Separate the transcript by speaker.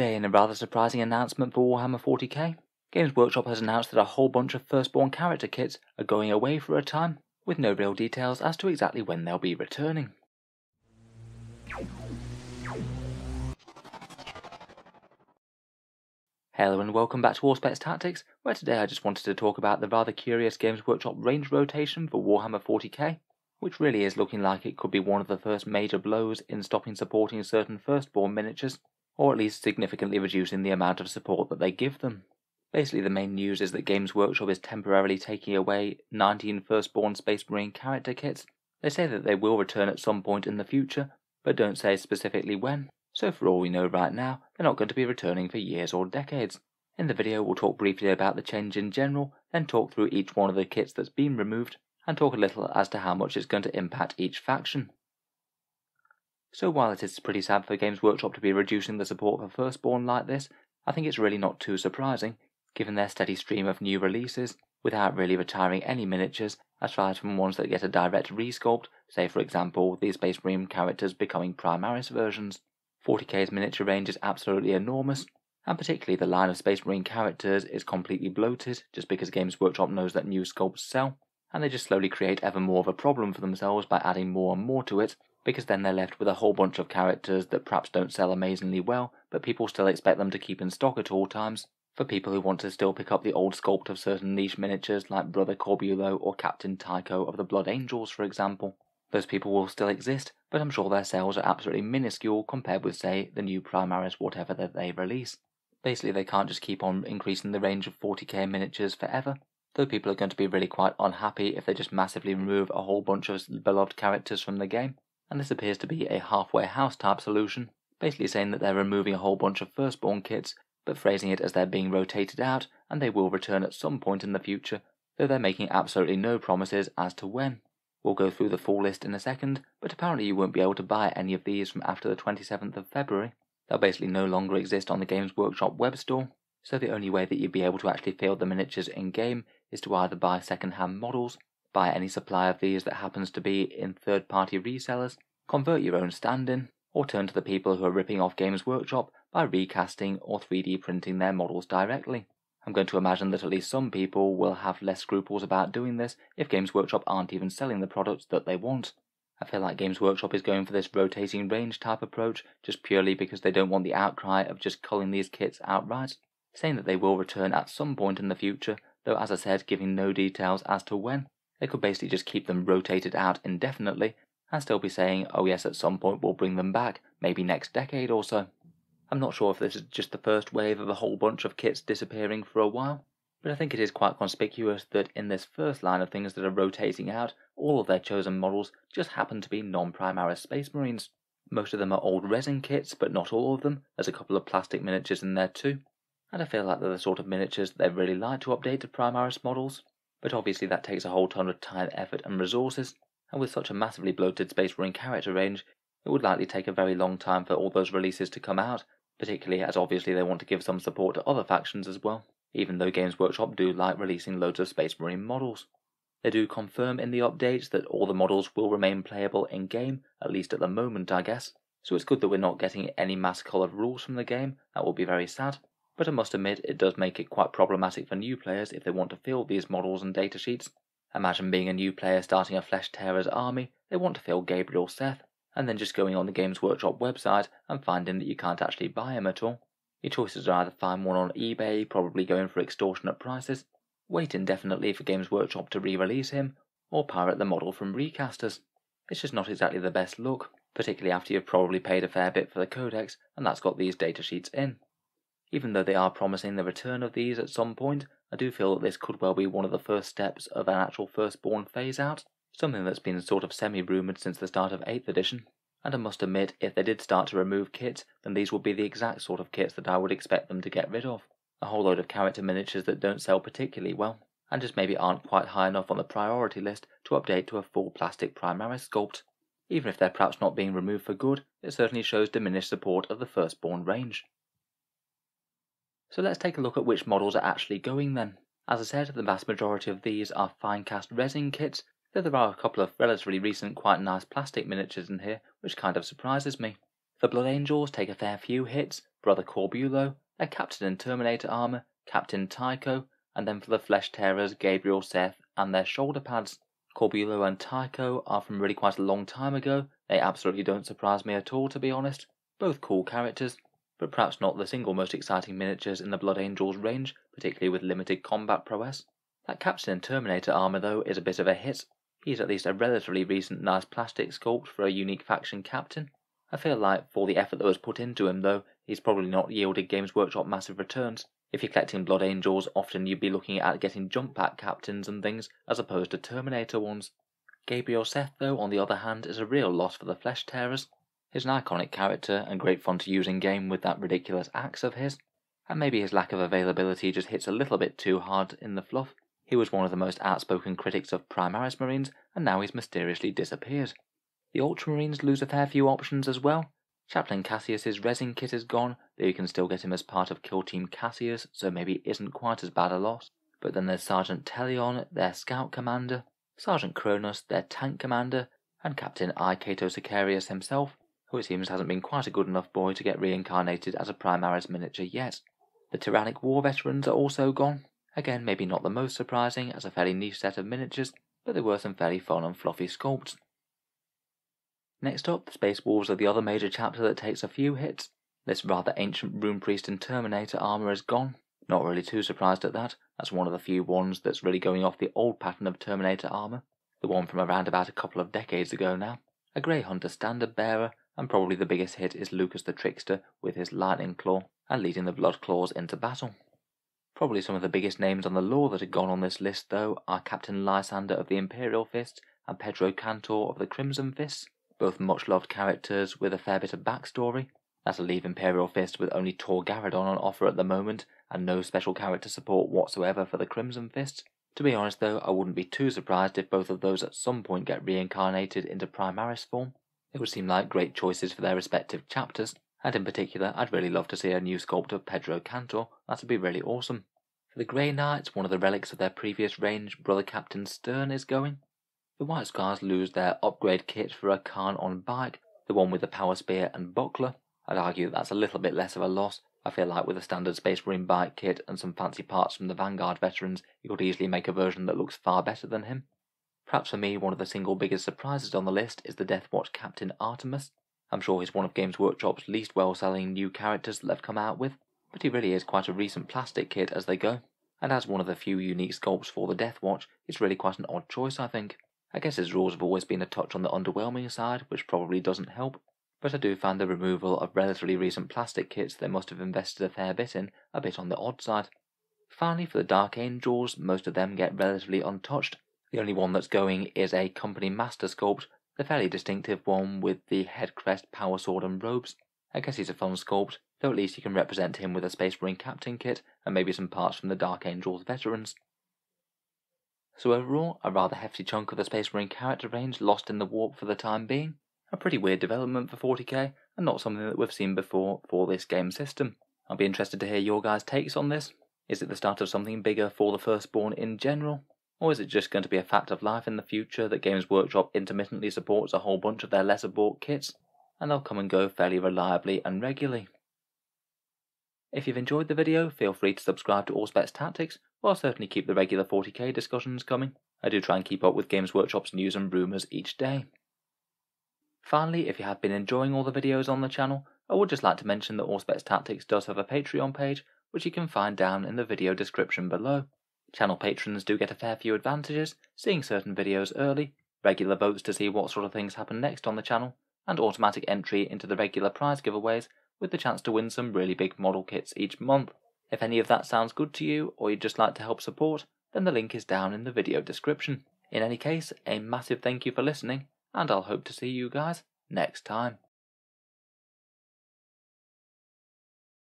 Speaker 1: Today, in a rather surprising announcement for Warhammer 40k, Games Workshop has announced that a whole bunch of Firstborn character kits are going away for a time, with no real details as to exactly when they'll be returning. Hello and welcome back to Auspex Tactics, where today I just wanted to talk about the rather curious Games Workshop range rotation for Warhammer 40k, which really is looking like it could be one of the first major blows in stopping supporting certain Firstborn miniatures, or at least significantly reducing the amount of support that they give them. Basically, the main news is that Games Workshop is temporarily taking away 19 Firstborn Space Marine character kits. They say that they will return at some point in the future, but don't say specifically when, so for all we know right now, they're not going to be returning for years or decades. In the video, we'll talk briefly about the change in general, then talk through each one of the kits that's been removed, and talk a little as to how much it's going to impact each faction. So while it is pretty sad for Games Workshop to be reducing the support for Firstborn like this, I think it's really not too surprising, given their steady stream of new releases, without really retiring any miniatures, aside from ones that get a direct resculpt, say for example the Space Marine characters becoming Primaris versions. 40k's miniature range is absolutely enormous, and particularly the line of Space Marine characters is completely bloated just because Games Workshop knows that new sculpts sell, and they just slowly create ever more of a problem for themselves by adding more and more to it, because then they're left with a whole bunch of characters that perhaps don't sell amazingly well, but people still expect them to keep in stock at all times, for people who want to still pick up the old sculpt of certain niche miniatures like Brother Corbulo or Captain Tycho of the Blood Angels, for example. Those people will still exist, but I'm sure their sales are absolutely minuscule compared with, say, the new Primaris whatever that they release. Basically, they can't just keep on increasing the range of 40k miniatures forever, though people are going to be really quite unhappy if they just massively remove a whole bunch of beloved characters from the game. And this appears to be a halfway house type solution, basically saying that they're removing a whole bunch of Firstborn kits, but phrasing it as they're being rotated out and they will return at some point in the future, though they're making absolutely no promises as to when. We'll go through the full list in a second, but apparently you won't be able to buy any of these from after the 27th of February. They'll basically no longer exist on the Games Workshop web store, so the only way that you'd be able to actually field the miniatures in game is to either buy second-hand models, buy any supply of these that happens to be in third-party resellers, convert your own stand-in, or turn to the people who are ripping off Games Workshop by recasting or 3D printing their models directly. I'm going to imagine that at least some people will have less scruples about doing this if Games Workshop aren't even selling the products that they want. I feel like Games Workshop is going for this rotating range type approach just purely because they don't want the outcry of just culling these kits outright, saying that they will return at some point in the future, though as I said, giving no details as to when. They could basically just keep them rotated out indefinitely and still be saying, oh yes, at some point we'll bring them back, maybe next decade or so. I'm not sure if this is just the first wave of a whole bunch of kits disappearing for a while, but I think it is quite conspicuous that in this first line of things that are rotating out, all of their chosen models just happen to be non-Primaris Space Marines. Most of them are old resin kits, but not all of them. There's a couple of plastic miniatures in there too, and I feel like they're the sort of miniatures that they really like to update to Primaris models, but obviously that takes a whole ton of time, effort and resources, and with such a massively bloated Space Marine character range, it would likely take a very long time for all those releases to come out, particularly as obviously they want to give some support to other factions as well, even though Games Workshop do like releasing loads of Space Marine models. They do confirm in the updates that all the models will remain playable in-game, at least at the moment I guess, so it's good that we're not getting any mass cull of rules from the game. That will be very sad, but I must admit it does make it quite problematic for new players if they want to fill these models and datasheets. Imagine being a new player starting a Flesh Tearers army, they want to fill Gabriel Seth, and then just going on the Games Workshop website and finding that you can't actually buy him at all. Your choices are either find one on eBay, probably going for extortionate prices, wait indefinitely for Games Workshop to re-release him, or pirate the model from recasters. It's just not exactly the best look, particularly after you've probably paid a fair bit for the codex and that's got these datasheets in. Even though they are promising the return of these at some point, I do feel that this could well be one of the first steps of an actual Firstborn phase out, something that's been sort of semi-rumoured since the start of 8th edition, and I must admit if they did start to remove kits, then these would be the exact sort of kits that I would expect them to get rid of. A whole load of character miniatures that don't sell particularly well, and just maybe aren't quite high enough on the priority list to update to a full plastic Primaris sculpt. Even if they're perhaps not being removed for good, it certainly shows diminished support of the Firstborn range. So let's take a look at which models are actually going then. As I said, the vast majority of these are fine cast resin kits, though there are a couple of relatively recent quite nice plastic miniatures in here, which kind of surprises me. The Blood Angels take a fair few hits, Brother Corbulo, their Captain in Terminator armor, Captain Tycho, and then for the Flesh Tearers, Gabriel, Seth, and their shoulder pads. Corbulo and Tycho are from really quite a long time ago. They absolutely don't surprise me at all, to be honest. Both cool characters, but perhaps not the single most exciting miniatures in the Blood Angels range, particularly with limited combat prowess. That Captain in Terminator armor, though, is a bit of a hit. He's at least a relatively recent nice plastic sculpt for a unique faction captain. I feel like, for the effort that was put into him though, he's probably not yielded Games Workshop massive returns. If you're collecting Blood Angels, often you'd be looking at getting jump pack captains and things, as opposed to Terminator ones. Gabriel Seth, though, on the other hand, is a real loss for the Flesh Tearers. He's an iconic character, and great fun to use in game with that ridiculous axe of his. And maybe his lack of availability just hits a little bit too hard in the fluff. He was one of the most outspoken critics of Primaris Marines, and now he's mysteriously disappeared. The Ultramarines lose a fair few options as well. Chaplain Cassius's resin kit is gone, though you can still get him as part of Kill Team Cassius, so maybe it isn't quite as bad a loss. But then there's Sergeant Telion, their scout commander, Sergeant Kronos, their tank commander, and Captain I. Cato Sicarius himself, who it seems hasn't been quite a good enough boy to get reincarnated as a Primaris miniature yet. The Tyrannic War veterans are also gone. Again, maybe not the most surprising, as a fairly niche set of miniatures, but there were some fairly fun and fluffy sculpts. Next up, the Space Wolves are the other major chapter that takes a few hits. This rather ancient Rune Priest and Terminator armour is gone. Not really too surprised at that. That's one of the few ones that's really going off the old pattern of Terminator armour, the one from around about a couple of decades ago now. A Grey Hunter standard bearer, and probably the biggest hit is Lucas the Trickster with his Lightning Claw and leading the Blood Claws into battle. Probably some of the biggest names on the lore that have gone on this list though are Captain Lysander of the Imperial Fists and Pedro Cantor of the Crimson Fists, both much loved characters with a fair bit of backstory. That'll leave Imperial Fist with only Tor Garadon on offer at the moment, and no special character support whatsoever for the Crimson Fist. To be honest though, I wouldn't be too surprised if both of those at some point get reincarnated into Primaris form. It would seem like great choices for their respective chapters, and in particular I'd really love to see a new sculpt of Pedro Cantor. That'd be really awesome. For the Grey Knights, one of the relics of their previous range, Brother Captain Stern, is going. The White Scars lose their upgrade kit for a Khan on bike, the one with the power spear and buckler. I'd argue that's a little bit less of a loss. I feel like with a standard Space Marine bike kit and some fancy parts from the Vanguard veterans, you could easily make a version that looks far better than him. Perhaps for me, one of the single biggest surprises on the list is the Deathwatch Captain Artemis. I'm sure he's one of Games Workshop's least well-selling new characters that they've come out with, but he really is quite a recent plastic kit as they go. And as one of the few unique sculpts for the Deathwatch, it's really quite an odd choice, I think. I guess his rules have always been a touch on the underwhelming side, which probably doesn't help, but I do find the removal of relatively recent plastic kits they must have invested a fair bit in a bit on the odd side. Finally, for the Dark Angels, most of them get relatively untouched. The only one that's going is a Company Master sculpt, the fairly distinctive one with the head crest, power sword and robes. I guess he's a fun sculpt, though at least you can represent him with a Space Marine Captain kit and maybe some parts from the Dark Angels veterans. So overall, a rather hefty chunk of the Space Marine character range lost in the warp for the time being. A pretty weird development for 40k, and not something that we've seen before for this game system. I'll be interested to hear your guys' takes on this. Is it the start of something bigger for the Firstborn in general? Or is it just going to be a fact of life in the future that Games Workshop intermittently supports a whole bunch of their lesser bought kits, and they'll come and go fairly reliably and regularly? If you've enjoyed the video, feel free to subscribe to Allspecs Tactics, or I'll certainly keep the regular 40k discussions coming. I do try and keep up with Games Workshop's news and rumours each day. Finally, if you have been enjoying all the videos on the channel, I would just like to mention that Allspecs Tactics does have a Patreon page, which you can find down in the video description below. Channel patrons do get a fair few advantages, seeing certain videos early, regular votes to see what sort of things happen next on the channel, and automatic entry into the regular prize giveaways, with the chance to win some really big model kits each month. If any of that sounds good to you, or you'd just like to help support, then the link is down in the video description. In any case, a massive thank you for listening, and I'll hope to see you guys next time.